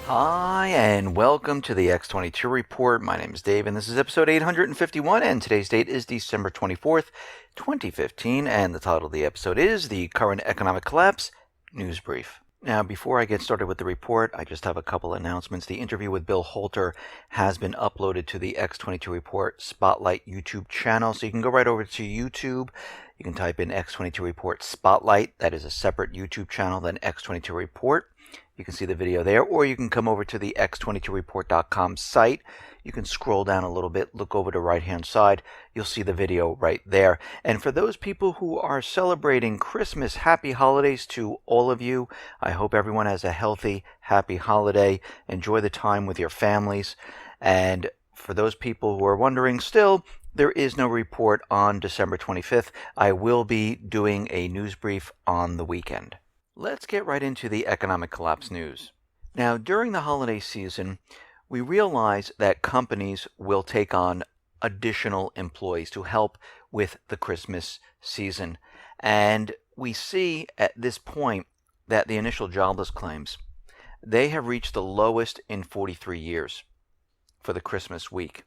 Hi, and welcome to the X22 Report. My name is Dave, and this is episode 851, and today's date is December 24th, 2015, and the title of the episode is The Current Economic Collapse News Brief. Now, before I get started with the report, I just have a couple announcements. The interview with Bill Holter has been uploaded to the X22 Report Spotlight YouTube channel, so you can go right over to YouTube. You can type in X22 Report Spotlight. That is a separate YouTube channel than X22 Report. You can see the video there, or you can come over to the x22report.com site. You can scroll down a little bit, look over to the right-hand side. You'll see the video right there. And for those people who are celebrating Christmas, happy holidays to all of you. I hope everyone has a healthy, happy holiday. Enjoy the time with your families. And for those people who are wondering still, there is no report on December 25th. I will be doing a news brief on the weekend. Let's get right into the economic collapse news. Now, during the holiday season, we realize that companies will take on additional employees to help with the Christmas season. And we see at this point that the initial jobless claims, they have reached the lowest in 43 years for the Christmas week.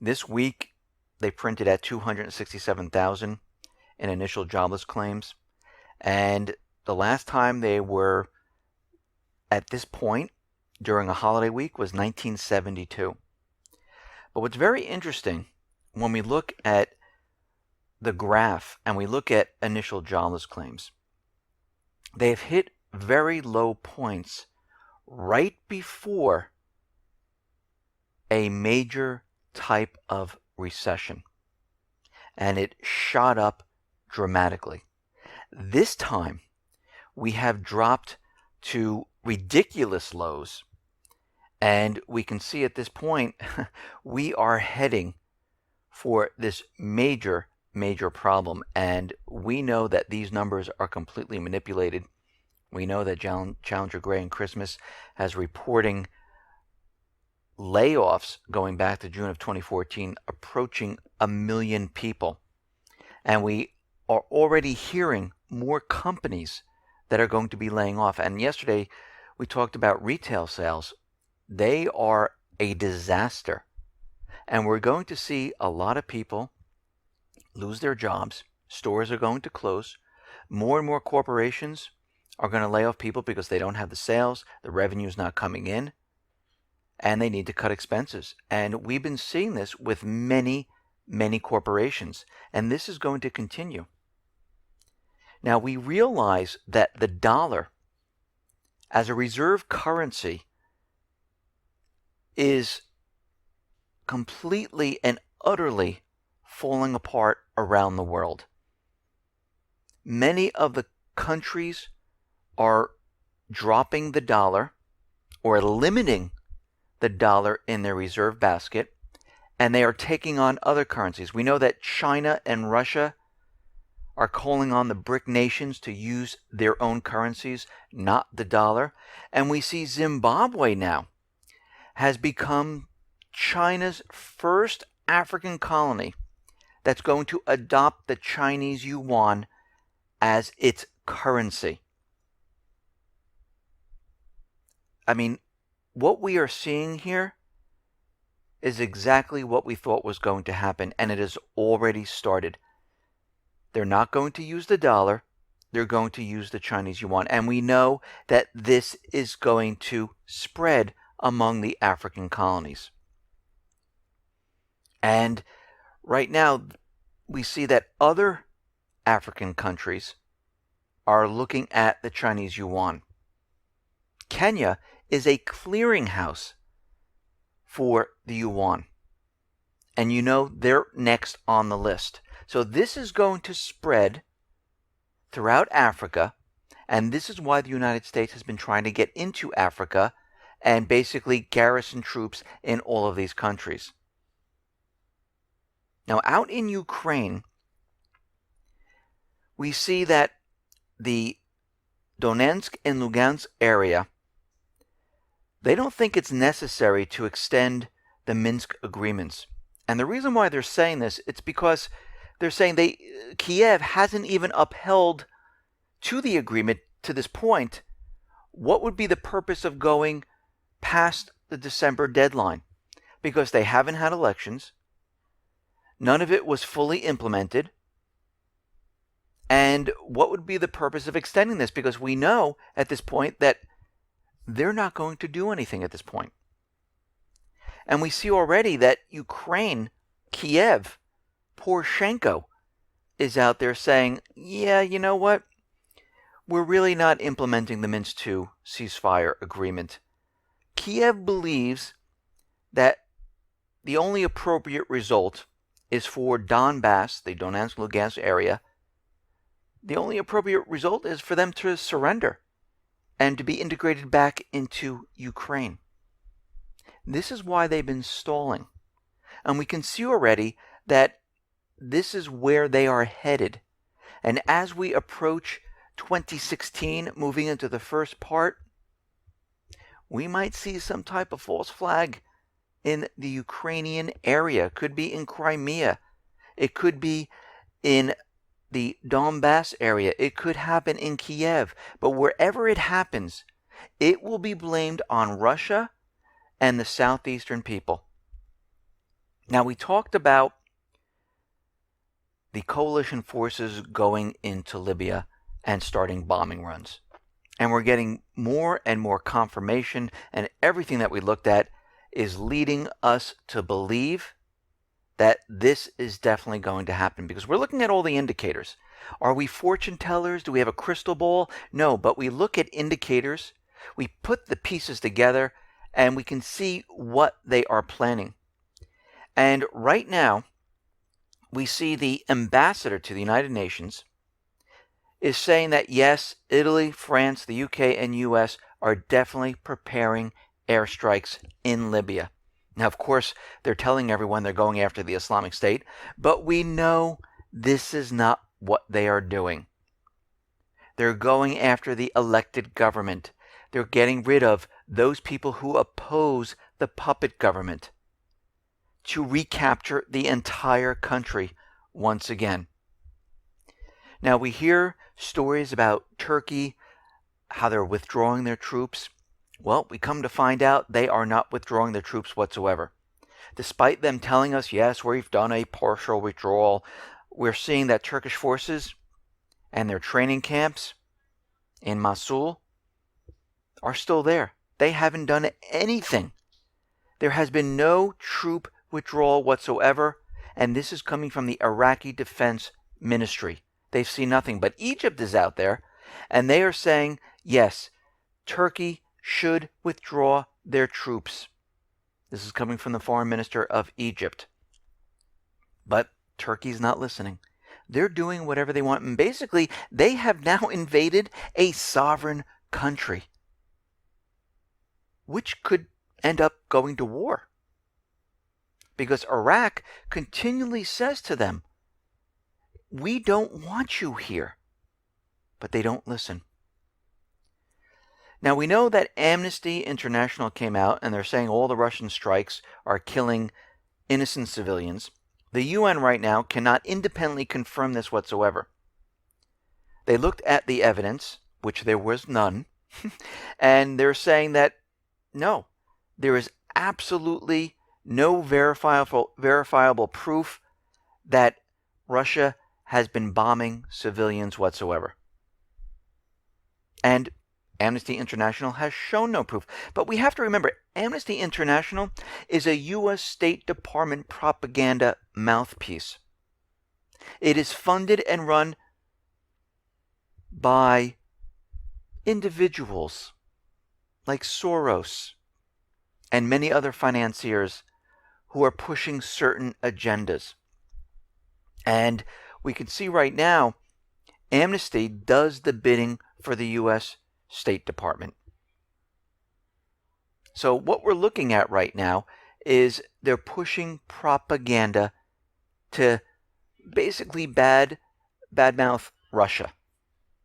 This week, they printed at 267,000 in initial jobless claims. And the last time they were at this point during a holiday week was 1972. But what's very interesting when we look at the graph and we look at initial jobless claims, they've hit very low points right before a major type of recession. And it shot up dramatically. This time, we have dropped to ridiculous lows, and we can see at this point we are heading for this major problem, and we know that these numbers are completely manipulated. We know that Challenger Gray and Christmas has reporting layoffs going back to June of 2014 approaching 1 million people, and we are already hearing more companies that are going to be laying off. And yesterday we talked about retail sales. They are a disaster. And we're going to see a lot of people lose their jobs. Stores are going to close. More and more corporations are going to lay off people because they don't have the sales, the revenue is not coming in, and they need to cut expenses. And we've been seeing this with many corporations, and this is going to continue. Now, we realize that the dollar as a reserve currency is completely and utterly falling apart around the world. Many of the countries are dropping the dollar or limiting the dollar in their reserve basket, and they are taking on other currencies. We know that China and Russia are calling on the BRIC nations to use their own currencies, not the dollar. And we see Zimbabwe now has become China's first African colony that's going to adopt the Chinese yuan as its currency. I mean, what we are seeing here is exactly what we thought was going to happen, and it has already started. They're not going to use the dollar. They're going to use the Chinese yuan. And we know that this is going to spread among the African colonies. And right now, we see that other African countries are looking at the Chinese yuan. Kenya is a clearinghouse for the yuan. And you know they're next on the list. So this is going to spread throughout Africa, and this is why the United States has been trying to get into Africa and basically garrison troops in all of these countries. Now, out in Ukraine, we see that the Donetsk and Lugansk area, they don't think it's necessary to extend the Minsk agreements. And the reason why they're saying this, it's because they're saying Kiev hasn't even upheld to the agreement to this point. What would be the purpose of going past the December deadline because they haven't had elections. None of it was fully implemented. And what would be the purpose of extending this? Because we know at this point that they're not going to do anything at this point. And we see already that Ukraine, Kiev, Poroshenko is out there saying, yeah, you know what? We're really not implementing the Minsk II ceasefire agreement. Kiev believes that the only appropriate result is for Donbass, the Donetsk Lugansk area, the only appropriate result is for them to surrender and to be integrated back into Ukraine. This is why they've been stalling. And we can see already that this is where they are headed. And as we approach 2016, moving into the first part, we might see some type of false flag in the Ukrainian area. It could be in Crimea. It could be in the Donbass area. It could happen in Kiev. But wherever it happens, it will be blamed on Russia and the southeastern people. Now, we talked about the coalition forces going into Libya and starting bombing runs. And we're getting more and more confirmation, and everything that we looked at is leading us to believe that this is definitely going to happen, because we're looking at all the indicators. Are we fortune tellers? Do we have a crystal ball? No, but we look at indicators, we put the pieces together, and we can see what they are planning. And right now, we see the ambassador to the United Nations is saying that yes, Italy, France, the UK, and US are definitely preparing airstrikes in Libya. Now, of course, they're telling everyone they're going after the Islamic State, but we know this is not what they are doing. They're going after the elected government. They're getting rid of those people who oppose the puppet government to recapture the entire country once again. Now, we hear stories about Turkey, how they're withdrawing their troops. Well, we come to find out they are not withdrawing their troops whatsoever. Despite them telling us, yes, we've done a partial withdrawal, we're seeing that Turkish forces and their training camps in Mosul are still there. They haven't done anything. There has been no troop withdrawal whatsoever, and this is coming from the Iraqi Defense Ministry. They've seen nothing. But Egypt is out there, and they are saying, yes, Turkey should withdraw their troops. This is coming from the foreign minister of Egypt. But Turkey's not listening. They're doing whatever they want. And basically, they have now invaded a sovereign country, which could end up going to war. Because Iraq continually says to them, we don't want you here. But they don't listen. Now, we know that Amnesty International came out and they're saying all the Russian strikes are killing innocent civilians. The UN right now cannot independently confirm this whatsoever. They looked at the evidence, which there was none, and they're saying that no, there is absolutely no verifiable proof that Russia has been bombing civilians whatsoever. And Amnesty International has shown no proof. But we have to remember, Amnesty International is a U.S. State Department propaganda mouthpiece. It is funded and run by individuals like Soros and many other financiers who are pushing certain agendas. And we can see right now, Amnesty does the bidding for the U.S. State Department. So what we're looking at right now is they're pushing propaganda to basically badmouth Russia.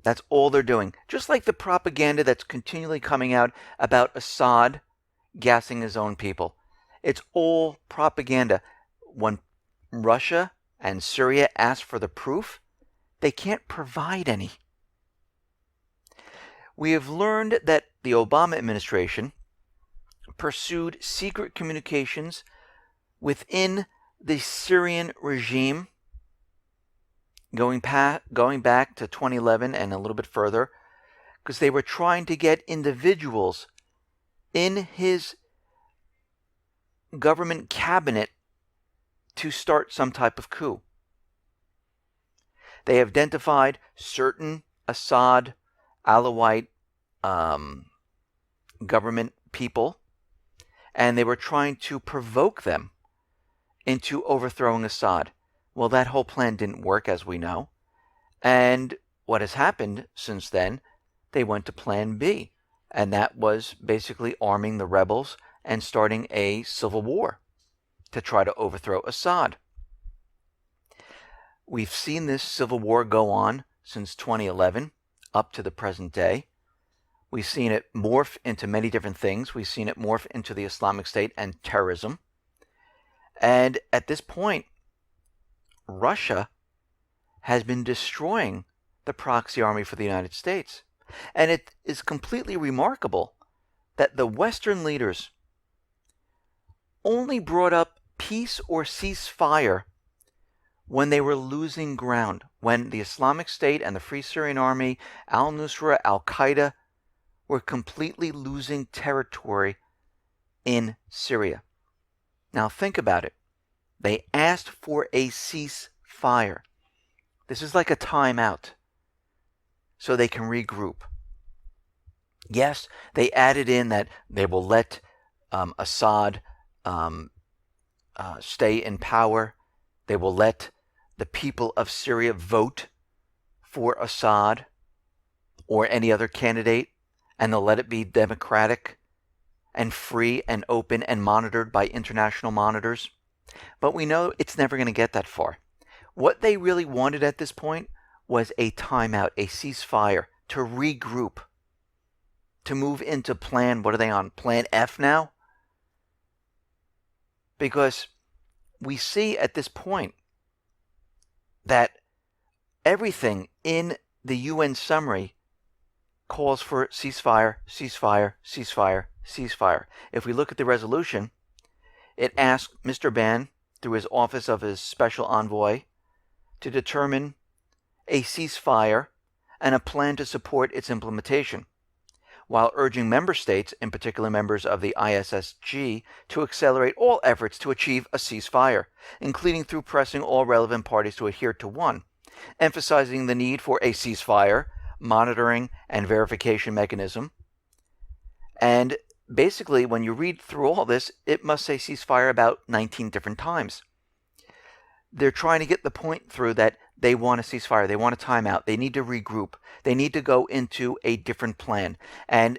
That's all they're doing. Just like the propaganda that's continually coming out about Assad gassing his own people. It's all propaganda. When Russia and Syria ask for the proof, they can't provide any. We have learned that the Obama administration pursued secret communications within the Syrian regime, going back to 2011 and a little bit further, because they were trying to get individuals in his government cabinet to start some type of coup. They identified certain Assad, Alawite government people, and they were trying to provoke them into overthrowing Assad. Well, that whole plan didn't work, as we know. And what has happened since then, they went to plan B, and that was basically arming the rebels and starting a civil war to try to overthrow Assad. We've seen this civil war go on since 2011 up to the present day. We've seen it morph into many different things. We've seen it morph into the Islamic State and terrorism. And at this point, Russia has been destroying the proxy army for the United States. And it is completely remarkable that the Western leaders only brought up peace or ceasefire when they were losing ground, when the Islamic State and the Free Syrian Army, al-Nusra, al-Qaeda, were completely losing territory in Syria. Now think about it. They asked for a ceasefire. This is like a timeout, so they can regroup. Yes, they added in that they will let Assad stay in power. They will let the people of Syria vote for Assad or any other candidate, and they'll let it be democratic and free and open and monitored by international monitors. But we know it's never going to get that far. What they really wanted at this point was a timeout, a ceasefire, to regroup, to move into plan, what are they on, plan F now? Because we see at this point that everything in the UN summary calls for ceasefire, ceasefire, ceasefire, ceasefire. If we look at the resolution, it asks Mr. Ban, through his office of his special envoy, to determine a ceasefire and a plan to support its implementation, while urging member states, in particular members of the ISSG, to accelerate all efforts to achieve a ceasefire, including through pressing all relevant parties to adhere to one, emphasizing the need for a ceasefire, monitoring, and verification mechanism. And basically, when you read through all this, it must say ceasefire about 19 different times. They're trying to get the point through that they want a ceasefire, they want a timeout, they need to regroup, they need to go into a different plan. And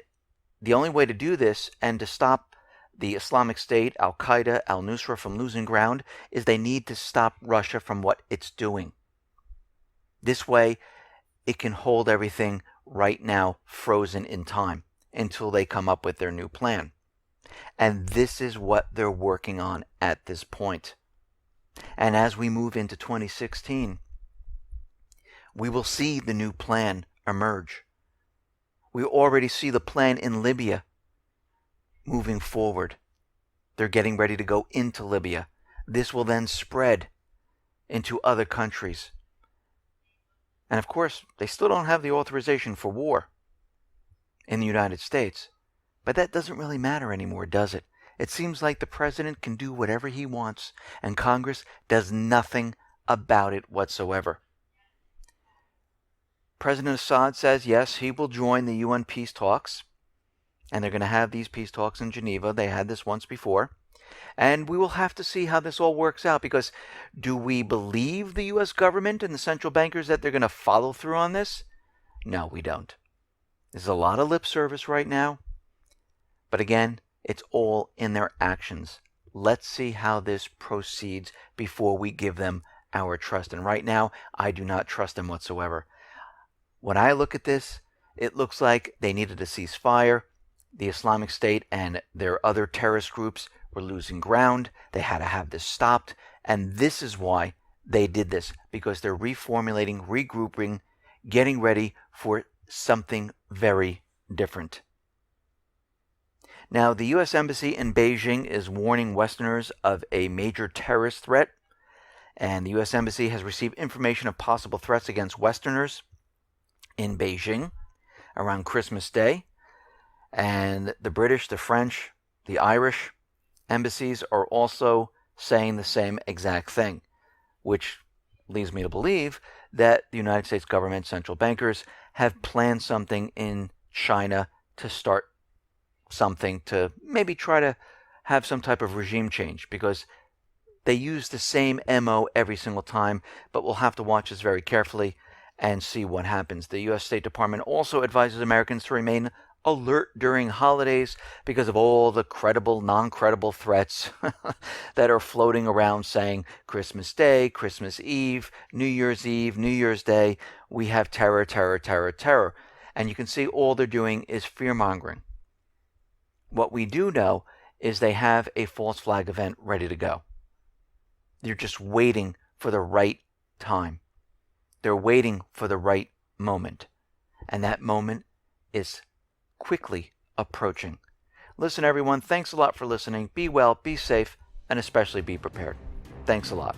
the only way to do this and to stop the Islamic State, al-Qaeda, al-Nusra from losing ground is they need to stop Russia from what it's doing. This way, it can hold everything right now frozen in time until they come up with their new plan. And this is what they're working on at this point. And as we move into 2016, we will see the new plan emerge. We already see the plan in Libya moving forward. They're getting ready to go into Libya. This will then spread into other countries. And of course, they still don't have the authorization for war in the United States. But that doesn't really matter anymore, does it? It seems like the president can do whatever he wants, and Congress does nothing about it whatsoever. President Assad says, yes, he will join the UN peace talks, and they're going to have these peace talks in Geneva. They had this once before. And we will have to see how this all works out, because do we believe the U.S. government and the central bankers that they're going to follow through on this? No, we don't. There's a lot of lip service right now. But again, it's all in their actions. Let's see how this proceeds before we give them our trust. And right now, I do not trust them whatsoever. When I look at this, it looks like they needed a ceasefire. The Islamic State and their other terrorist groups were losing ground. They had to have this stopped. And this is why they did this, because they're reformulating, regrouping, getting ready for something very different. Now, the U.S. Embassy in Beijing is warning Westerners of a major terrorist threat, and the U.S. Embassy has received information of possible threats against Westerners in Beijing around Christmas Day, and the British, the French, the Irish embassies are also saying the same exact thing, which leads me to believe that the United States government central bankers have planned something in China to start something to maybe try to have some type of regime change, because they use the same MO every single time, but we'll have to watch this very carefully and see what happens. The U.S. State Department also advises Americans to remain alert during holidays because of all the credible, non-credible threats that are floating around saying Christmas Day, Christmas Eve, New Year's Day, we have terror, terror, terror, terror. And you can see all they're doing is fear-mongering. What we do know is they have a false flag event ready to go. They're just waiting for the right time. They're waiting for the right moment. And that moment is quickly approaching. Listen, everyone, thanks a lot for listening. Be well, be safe, and especially be prepared. Thanks a lot.